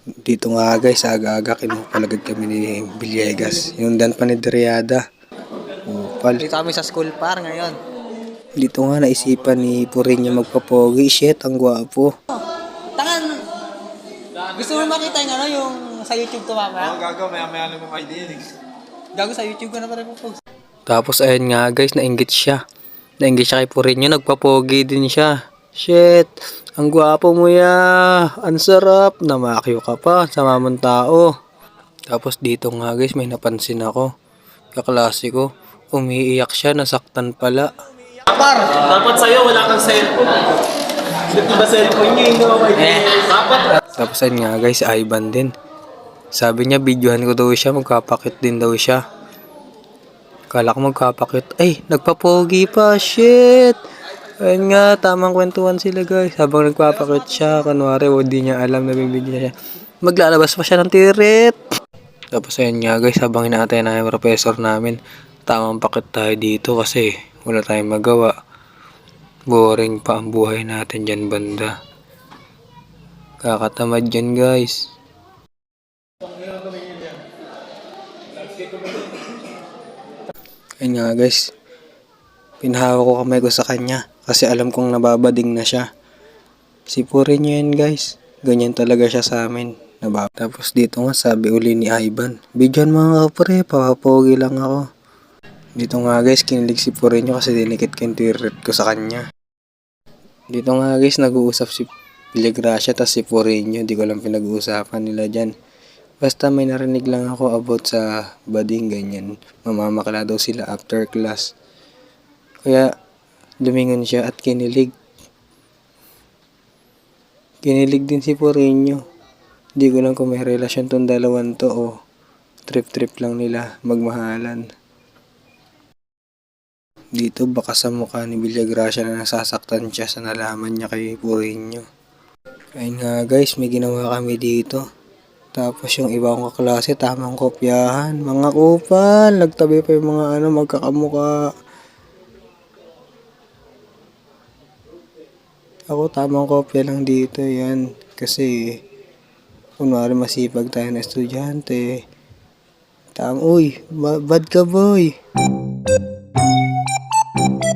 Dito nga guys, aga-aga kinupalagad kami ni Villegas. Yung dan pa ni Deriada. Upal. Dito kami sa school par ngayon. Dito nga naisipan ni Purinyo magpapogi. Shit, ang gwapo. Tangan! Gusto mo makita yung ano, yung sa YouTube to mamaya? Oo, gago, maya-maya lang yung idea. Gago sa YouTube ko na pala po-post. Tapos ayun nga guys, nainggit siya. Nainggit siya kay Purinyo, nagpapogi din siya. Shit, ang gwapo mo ya. Ang sarap. Namakyo ka pa, sama mong tao. Tapos dito nga guys, may napansin ako. Kaklase ko, umiiyak siya, nasaktan pala. Par, dapat sa'yo wala kang cellphone. Diba cellphone niya, hindi ako dapat. Tapos ayun nga guys, Ivan din. Sabi niya, videohan ko daw siya, magkapakit din daw siya. Kala ko magkapakit. Ay, nagpapogi pa, shit! Ayun nga, tamang kwentuhan sila guys. Habang nagpapakit siya, kanwari, hindi niya alam na bibigyan niya. Maglalabas pa siya ng tirit. Tapos ayun nga guys, habang inaantay na yung professor namin, tamang pakit tayo dito kasi wala tayong magawa. Boring pa ang buhay natin dyan banda. Kakatamad dyan guys. Ayun nga guys, pinahawak ko kamay ko sa kanya kasi alam kong nababading na siya. Sipurin niyo yan guys, ganyan talaga siya sa amin. Tapos dito nga sabi uli ni Ivan, bigyan mga kapre, papapogi lang ako. Dito nga guys, kinilig si Purinyo kasi dinikit ko yung tirit ko sa kanya. Dito nga guys, nag-uusap si Villagracia tas si Purinyo, di ko lang pinag-uusapan nila dyan. Basta may narinig lang ako about sa bading ganyan. Mamamakla daw sila after class. Kaya lumingon siya at kinilig. Kinilig din si Purinyo. Di ko lang kung may relasyon tong dalawan to o trip-trip lang nila magmahalan. Dito baka sa mukha ni Villagracia na nasasaktan siya sa nalaman niya kay Purinyo. Ayun nga guys, may ginawa kami dito. Tapos yung ibang kaklase, tamang kopyahan. Mga kupal, nagtabi pa yung mga magkakamuka. Ako tamang kopya lang dito, yan. Kasi, kunwari masipag tayo na estudyante. Uy, bad ka boy.